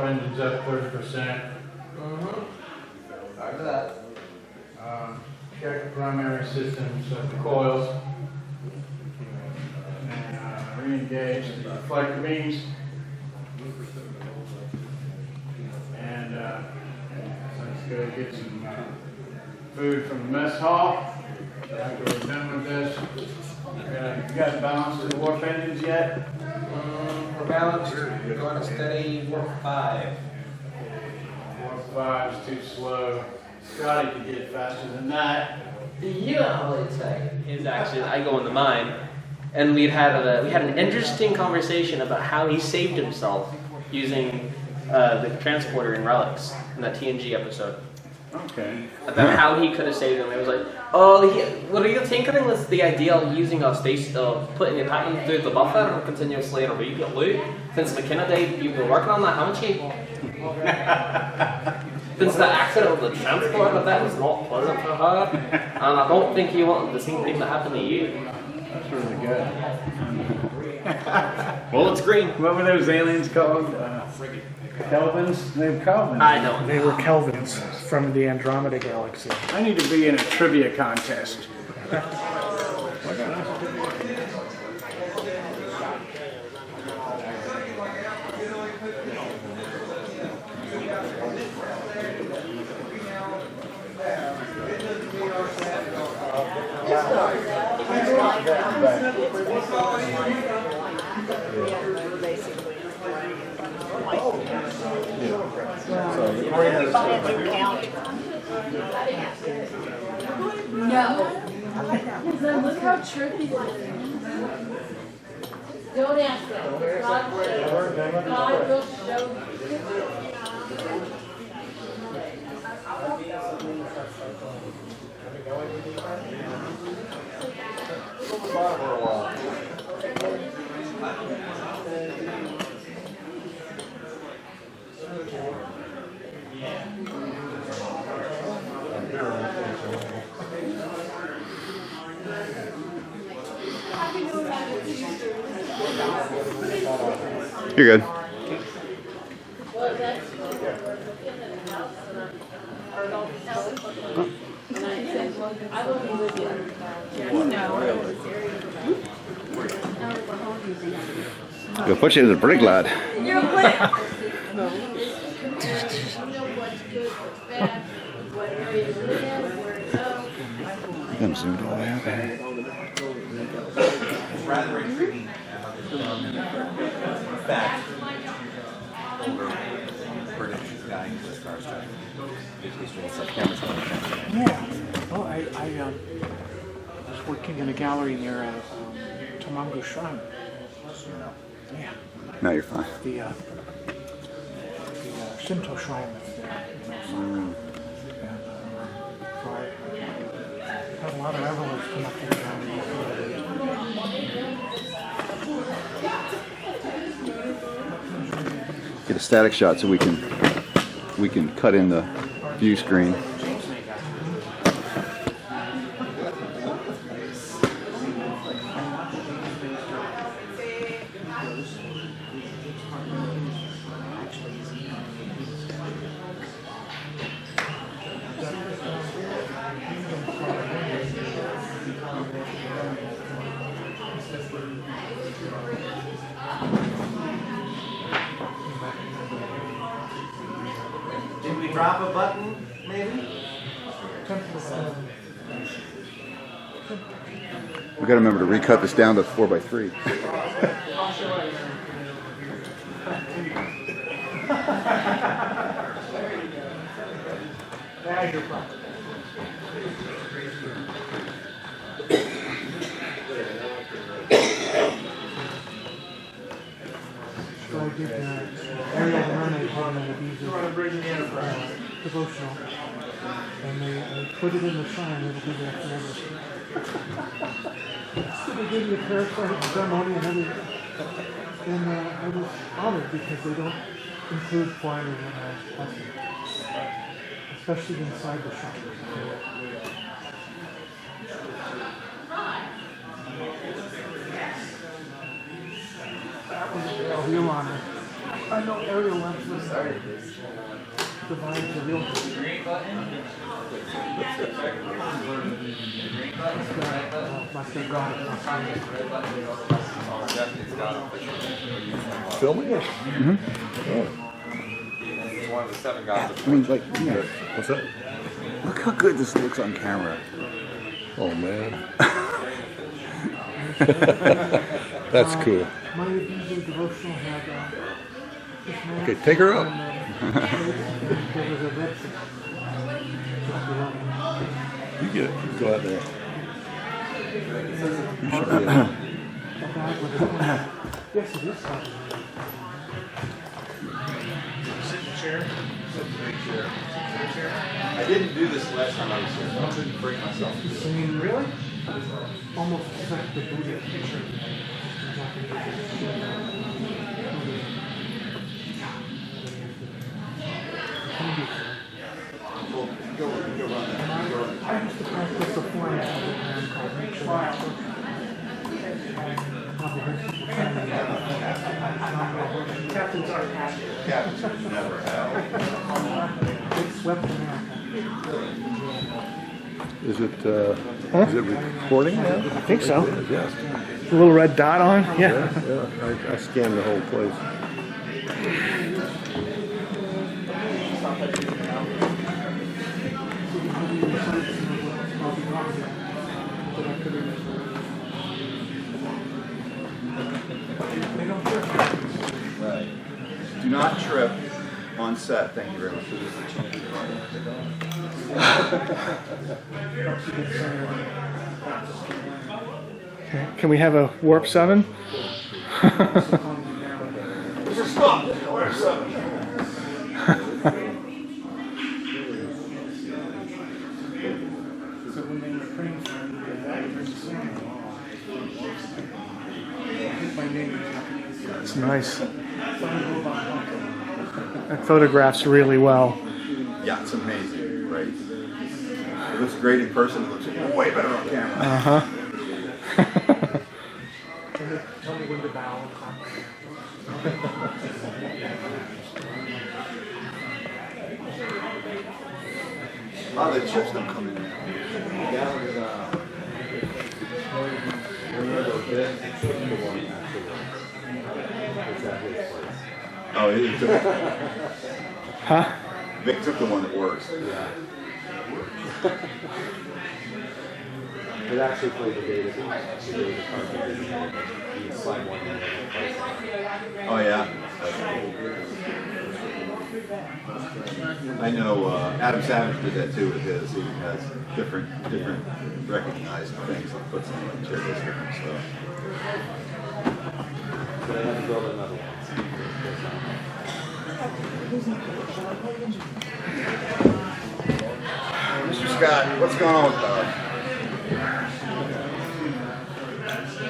engine's up 30%. Back to that. Check the primary systems of the coils. And re-engage the deflector beams. And let's go get some food from the mess hall. After we're done with this, you guys balanced the warp engines yet? We're balanced. We're going a steady 4-5. Warp 5 is too slow. Scotty could get it faster than that. You know how they say. Is actually I go in the mine, and we had an interesting conversation about how he saved himself using the transporter in Relics in that TNG episode. Okay. About how he could have saved him. It was like, what are you thinking was the idea of using a station of putting the pattern through the buffer and continuously in a repeat loop? Since McKenna died, you've been working on that, haven't you? Since the accident of the transporter, that was not pleasant for her, and I don't think you wanted the same thing to happen to you. That's really good. Well, it's green. What were those aliens called? Kelvins? They were Kelvins. I know. They were Kelvins from the Andromeda Galaxy. I need to be in a trivia contest. No. Look how trippy it is. Don't ask them. God will show you. You're good. You'll put you in the brake lad. You're what? I'm zoomed all the way out there. Rather intriguing fact. British guy who was Star Trek. Yeah. Well, I was working in a gallery near Tomango Shrine. Yeah. No, you're fine. The Shinto shrine that's there. And so I had a lot of revelers come up to the gallery. Get a static shot so we can cut in the view screen. Did we drop a button, maybe? We got to remember to recut this down to 4x3. There's your problem. So I did Ariel the Mermaid one and Ibiza devotional. And they put it in the shrine, it'll be there forever. So they gave me a parasite ceremony and everything. And I was honored because they don't include foreigners in a blessing. Especially inside the shrine. That was a real honor. I know aerial lenses divide the real. My son got it. Filming it? He's one of the 7 guys. I mean, like, yeah, What's that? look how good this looks on camera. Oh man. That's cool. My DJ devotional had this man. Okay, take her up. And, there was a website. You get it. Go out there. You should be A bag with a yes, it is something. I didn't do this last time I was here, so I couldn't bring myself to do it. I mean, really? Almost like the Buddha. I used to practice a form called Make Sure Captains are happy. Captains never have. It swept America. Is it recording now? I think so. Yes. The little red dot on? Yeah. Yeah. I scanned the whole place. Right. Do not trip on set. Thank you very much. Okay. Can we have a warp 7? So when they were praying for him, my name. It's nice. That photographs really well. Yeah, it's amazing. Right. It looks great in person. It looks way better on camera. Uh-huh. Tell me when to bow. Oh, the chips don't come in now. Oh, he took, Huh? Vic took the one that works. It actually played the data. You slide one in and place it. Oh yeah. I know Adam Savage did that too with his. He has different recognized things that puts in the materials, different stuff. So they had to build another one. Mr. Scott, what's going on with Bob?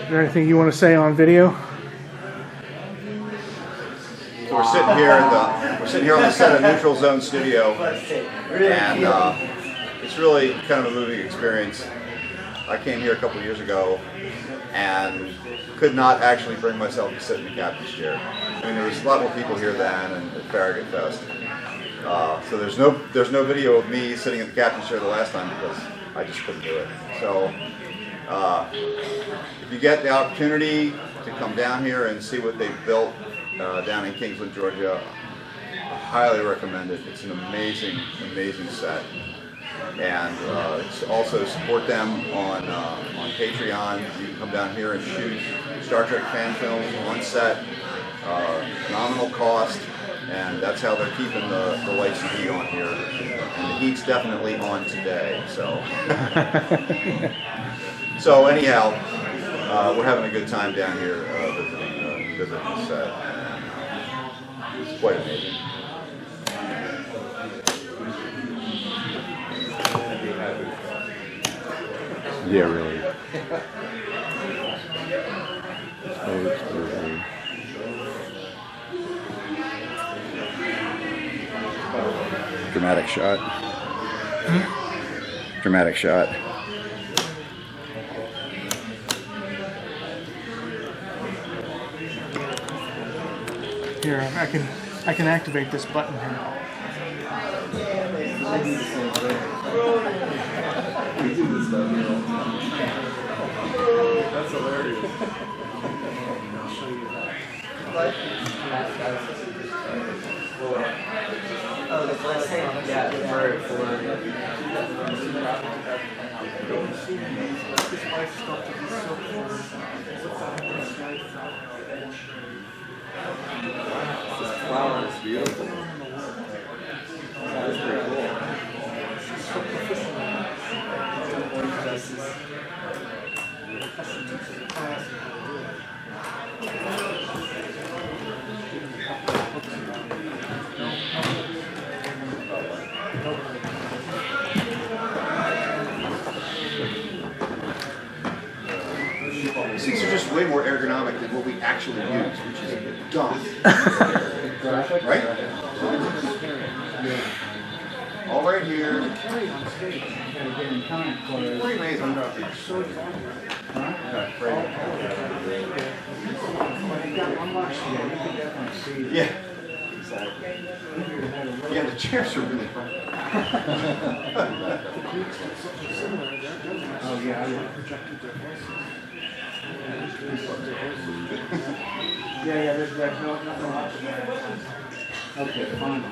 Is there anything you want to say on video? So we're sitting here on the set of Neutral Zone Studio, and it's really kind of a moving experience. I came here a couple of years ago and could not actually bring myself to sit in the captain's chair. I mean, there was a lot more people here then and at Farragut Fest. So there's no video of me sitting in the captain's chair the last time because I just couldn't do it. So if you get the opportunity to come down here and see what they've built down in Kingsland, Georgia, I highly recommend it. It's an amazing, amazing set. And also support them on Patreon. You can come down here and shoot Star Trek fan films on set, nominal cost, and that's how they're keeping the lights and heat on here. And the heat's definitely on today. So, so anyhow, we're having a good time down here visiting the set. It's quite amazing. Yeah, really. Oh, it's really. Dramatic shot. Dramatic shot. Here, I can activate this button here. That's hilarious. This flower is beautiful. That is pretty cool. These things are just way more ergonomic than what we actually use, which is dumb. Right? All right here. Pretty amazing. Yeah. Yeah, the chairs are really fun. Oh yeah, I would project it yeah, there's no option. Okay, fine.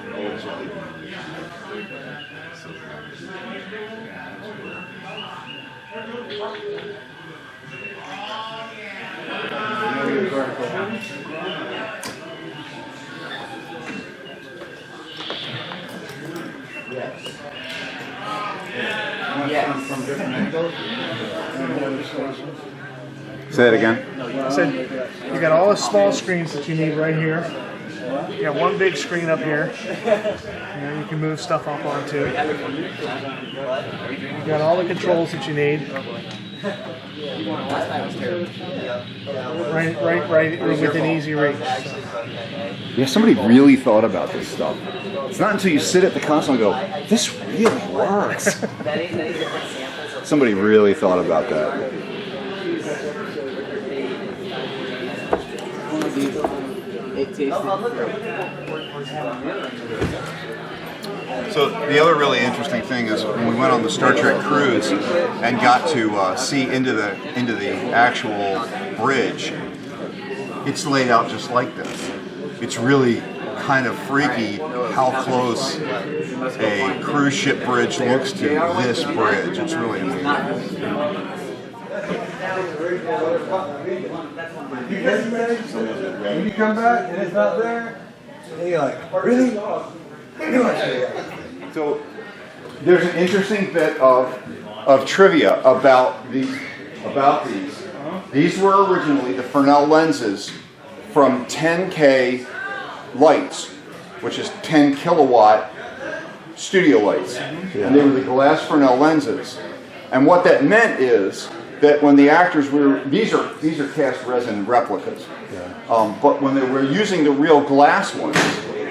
Yes. From different angles. Say it again. I said you got all the small screens that you need right here. You got one big screen up here. You can move stuff up onto. You got all the controls that you need. Right within easy reach. Yeah, somebody really thought about this stuff. It's not until you sit at the console and go, this really works. Somebody really thought about that. So the other really interesting thing is when we went on the Star Trek cruise and got to see into the actual bridge, it's laid out just like this. It's really kind of freaky how close a cruise ship bridge looks to this bridge. It's really amazing. When you come back and it's not there, and you're like, really? So there's an interesting bit of trivia about these. These were originally the Fresnel lenses from 10K lights, which is 10 kilowatt studio lights. And they were the glass Fresnel lenses. And what that meant is that when the actors were, these are cast resin replicas, but when they were using the real glass ones,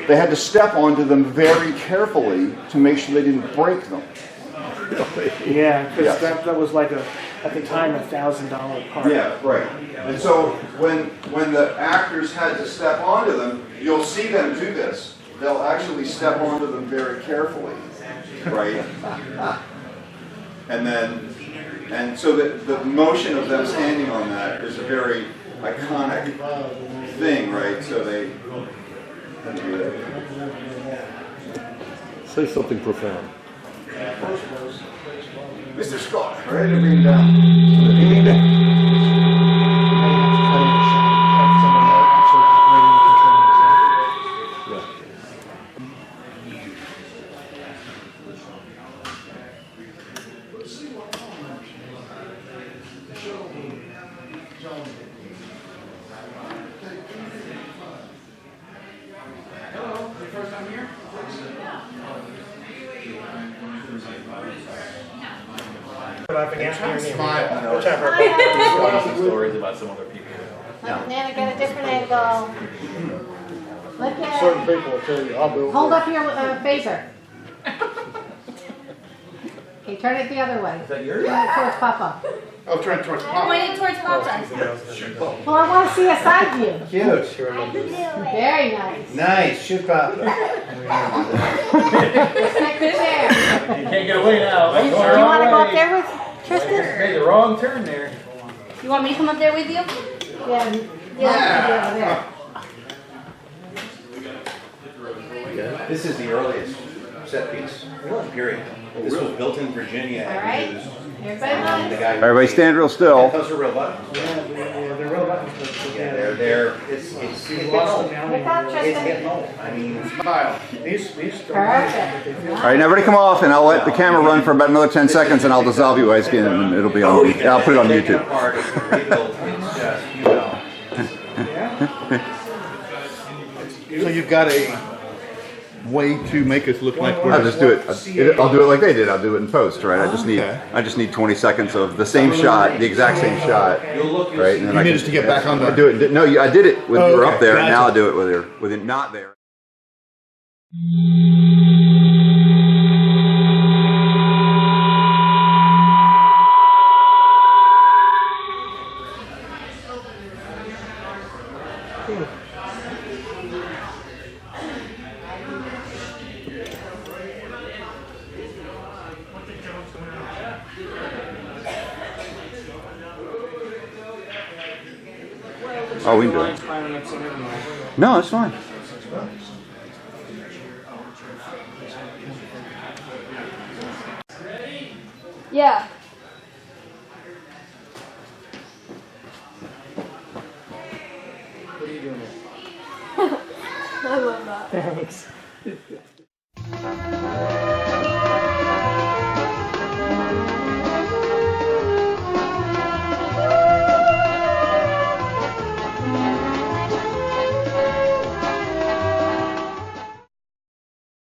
they had to step onto them very carefully to make sure they didn't break them. Yeah, because Yes. that was like at the time $1,000 part. Yeah, right. And so when the actors had to step onto them, you'll see them do this. They'll actually step onto them very carefully, right? And so the motion of them standing on that is a very iconic thing, right? So they do that. Say something profound. Mr. Scott, ready to bring down. Stories about some other people. Nana, get a different angle. Look Certain at people will tell you, I'll build. hold up your phaser. Okay, turn it the other way. Is that yours? Turn it towards Papa. Oh, turn towards Point it towards Papa. Well, I want to see a side view. Cute. Very nice. Nice, shoot Papa. Let's take the chair. You can't get away now. Do you want to go up there with Tristan? Made the wrong turn there. You want me to come up there with you? Yeah, yeah, over there. This is the earliest set piece, period. This was built in Virginia. All right. And used, Everybody the guy who- Everybody stand real still. Those are real buttons. Yeah, they're real buttons, but Yeah, they're, it's getting old. Look out, It's Tristan. getting old. I mean, these Perfect. All right, everybody come off, and I'll let the camera run for about another 10 seconds, and I'll dissolve you guys again, and it'll be on. I'll put it on taken YouTube. apart, it's rebuilt, it's just, you know. So you've got a way to make us look like I'll we're. just do it. I'll do it like they did. I'll do it in post, right? I just need 20 seconds of the same shot, the exact same shot, right? And then You I need can us to get back on the- I do it. No, I did it when you were Okay, up there, and now gotcha. I'll do it with you're not there. Oh, we can do it. No, it's fine. Yeah. What are you doing? I love that. Thanks.